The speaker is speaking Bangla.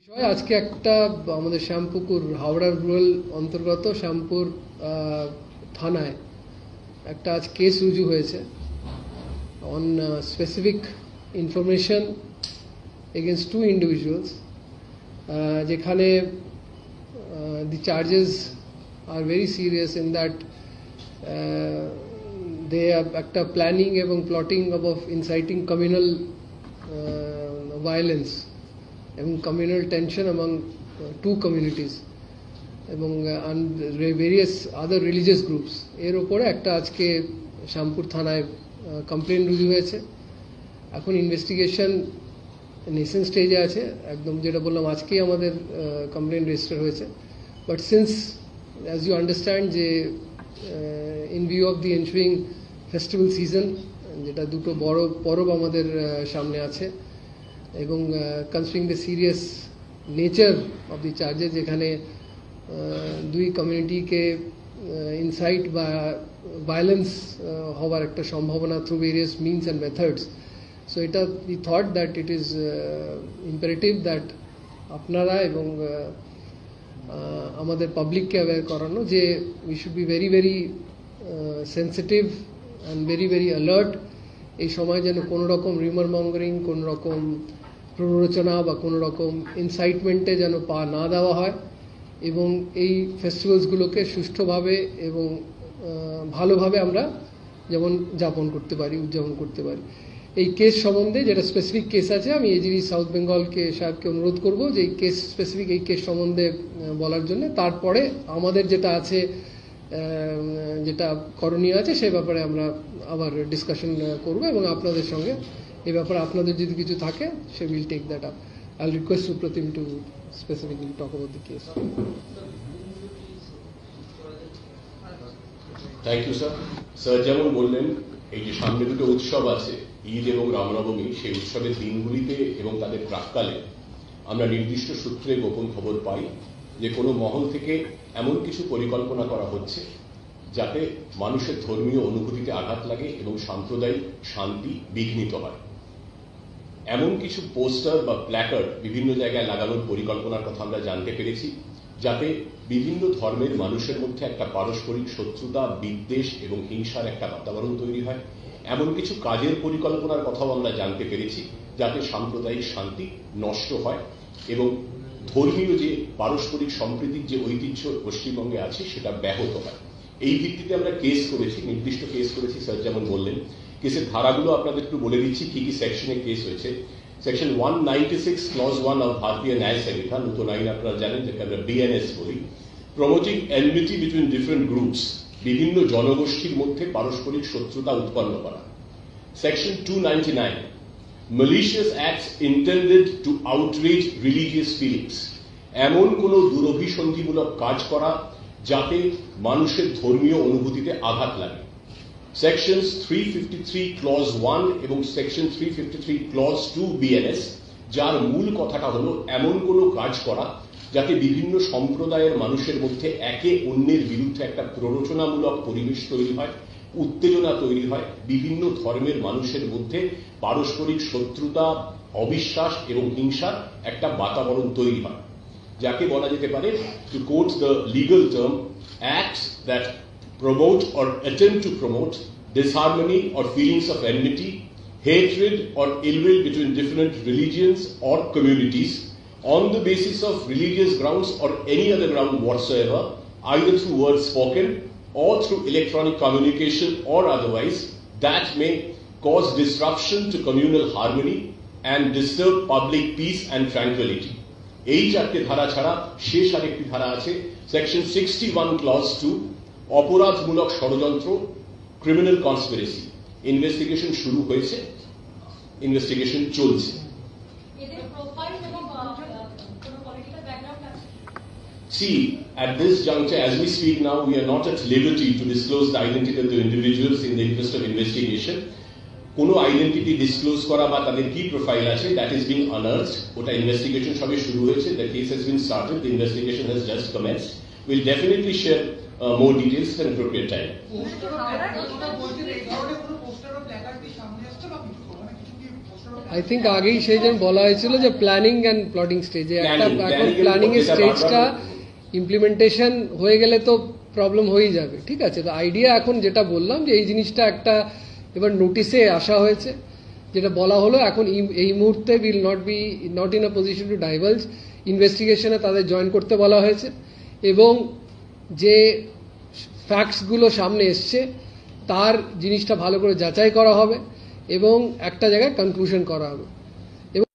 বিষয় আজকে একটা আমাদের শ্যামপুকুর হাওড়ার রুরাল অন্তর্গত শ্যামপুর থানায় একটা আজ কেস রুজু হয়েছে on specific information against two individuals যেখানে the charges are very serious in that they একটা প্ল্যানিং এবং plotting of inciting communal violence এবং communal tension among two communities এবং ভেরিয়াস আদার রিলিজিয়াস গ্রুপস এর ওপরে একটা আজকে শ্যামপুর থানায় কমপ্লেন রুজু হয়েছে। এখন ইনভেস্টিগেশন নেসেন্ট স্টেজে আছে, একদম যেটা বললাম আজকেই আমাদের কমপ্লেন রেজিস্টার হয়েছে। But since as you understand যে in view of the ensuing festival season, যেটা দুটো বড় পরব আমাদের সামনে আছে, এবং considering the serious nature of the charges, যেখানে দুই কমিউনিটিকে ইনসাইট বা ভায়োলেন্স হওয়ার একটা সম্ভাবনা through various means and methods. So এটা we thought that it is imperative that আপনারা এবং আমাদের পাবলিককে অ্যাওয়্যার করানো যে we should be very very sensitive and very very alert. এই সময় যেন কোনো রকম রিউমার মঙ্গারিং, কোনো রকম প্ররোচনা বা কোনো রকম ইনসাইটমেন্টে যেন পা না দেওয়া হয়, এবং এই ফেস্টিভ্যালসগুলোকে সুষ্ঠুভাবে এবং ভালোভাবে আমরা যেমন উদযাপন করতে পারি। এই কেস সম্বন্ধে যেটা স্পেসিফিক কেস আছে, আমি এজিবি সাউথ বেঙ্গলকে সাহেবকে অনুরোধ করব যে এই কেস স্পেসিফিক এই কেস সম্বন্ধে বলার জন্য। তারপরে আমাদের যেটা আছে, যেটা করণীয় আছে সেই ব্যাপারে আমরা আবার ডিসকাশন করব, এবং আপনাদের সঙ্গে এই ব্যাপারে আপনাদের যদি কিছু থাকে সে will take that up. I will request Supratim to specifically talk about the case. Thank you sir. Sir যেমন বললেন, এই যে সামনে দুটো উৎসব আছে, ঈদ এবং রামনবমী, সেই উৎসবের দিনগুলিতে এবং তাদের প্রাক্কালে আমরা নির্দিষ্ট সূত্রে গোপন খবর পাই যে কোনো মহল থেকে এমন কিছু পরিকল্পনা করা হচ্ছে যাতে মানুষের ধর্মীয় অনুভূতিতে আঘাত লাগে এবং সাম্প্রদায়িক শান্তি বিঘ্নিত হয়। এমন কিছু পোস্টার বা প্ল্যাকার্ড বিভিন্ন জায়গায় লাগানোর পরিকল্পনার কথা আমরা জানতে পেরেছি, যাতে বিভিন্ন ধর্মের মানুষের মধ্যে একটা পারস্পরিক শত্রুতা, বিদ্বেষ এবং হিংসার একটা বাতাবরণ তৈরি হয়। এমন কিছু কাজের পরিকল্পনার কথাও আমরা জানতে পেরেছি যাতে সাম্প্রদায়িক শান্তি নষ্ট হয় এবং ধর্মীয় যে পারস্পরিক সম্প্রীতির যে ঐতিহ্য পশ্চিমবঙ্গে আছে সেটা ব্যাহত হয়। এই ভিত্তিতে আমরা কেস করেছি, নির্দিষ্ট কেস করেছি। স্যার যেমন বললেন, কেসের ধারাগুলো আপনাদের একটু বলে দিচ্ছি কি কি সেকশনে কেস হয়েছে। সেকশন 196 ক্লজ 1 অফ ভারতীয় ন্যায় সংহিতা, নতুন আইন আপনারা জানেন যেটা আমরা বিএনএস বলি, promoting enmity between different groups, বিভিন্ন জনগোষ্ঠীর মধ্যে পারস্পরিক শত্রুতা উৎপন্ন করা। Section 299 malicious acts intended to outrage religious feelings, এমন কোন দুরভিসন্ধিমূলক কাজ করা যাতে মানুষের ধর্মীয় অনুভূতিতে আঘাত লাগে। সেকশনস 353 ক্লজ 1 এবং সেকশন 353 ক্লজ 2 বিএনএস, যার মূল কথাটা হলো এমন কোন কাজ করা যাতে বিভিন্ন সম্প্রদায়ের মানুষের মধ্যে একে অন্যের বিরুদ্ধে একটা প্ররোচনামূলক পরিবেশ তৈরি হয়, উত্তেজনা তৈরি হয়, বিভিন্ন ধর্মের মানুষের মধ্যে পারস্পরিক শত্রুতা, অবিশ্বাস এবং হিংসার একটা বাতাবরণ তৈরি হয়, যাকে বলা যেতে পারে, to quote the legal term, acts that promote or attempt to promote disharmony or feelings of enmity, hatred or ill will between different religions or communities on the basis of religious grounds or any other ground whatsoever, either through words spoken or through electronic communication or otherwise, that may cause disruption to communal harmony and disturb public peace and tranquility. এই চারটি ধারা ছাড়া শেষ আরেকটি ধারা আছে, সেকশন 61 ক্লজ 2, অপরাধমূলক ষড়যন্ত্র, ক্রিমিনাল কনস্পিরেসি। ইনভেস্টিগেশন শুরু হয়েছে, ইনভেস্টিগেশন চলছে। See, at this juncture, as we speak now, we are not at liberty to disclose the identity of the individuals in the interest of investigation. কোনো আইডেন্টিটি ডিসক্লোজ করা বা তাদের কি প্রোফাইল আছে, দ্যাট ইজ বিং আনার্সড। ওটা ইনভেস্টিগেশন সবে শুরু হয়েছে, the case has been started, the investigation has just commenced. Will definitely share more details at an appropriate time. I think আগেই সেই জন্য বলা হয়েছিল যে প্ল্যানিং অ্যান্ড প্লটিং স্টেজে একটা এখন প্ল্যানিং এর স্টেজটা ইমপ্লিমেন্টেশন হয়ে গেলে তো প্রবলেম হয়েই যাবে, ঠিক আছে। তো আইডিয়া এখন যেটা বললাম যে এই জিনিসটা একটা এবার নোটিশে আসা হয়েছে, যেটা বলা হলো এখন এই মুহূর্তে will not in a position to divulge, ইনভেস্টিগেশনে তাদের জয়েন করতে বলা হয়েছে এবং যে ফ্যাক্টসগুলো সামনে এসছে তার জিনিসটা ভালো করে যাচাই করা হবে এবং একটা জায়গায় কনক্লুশন করা হবে।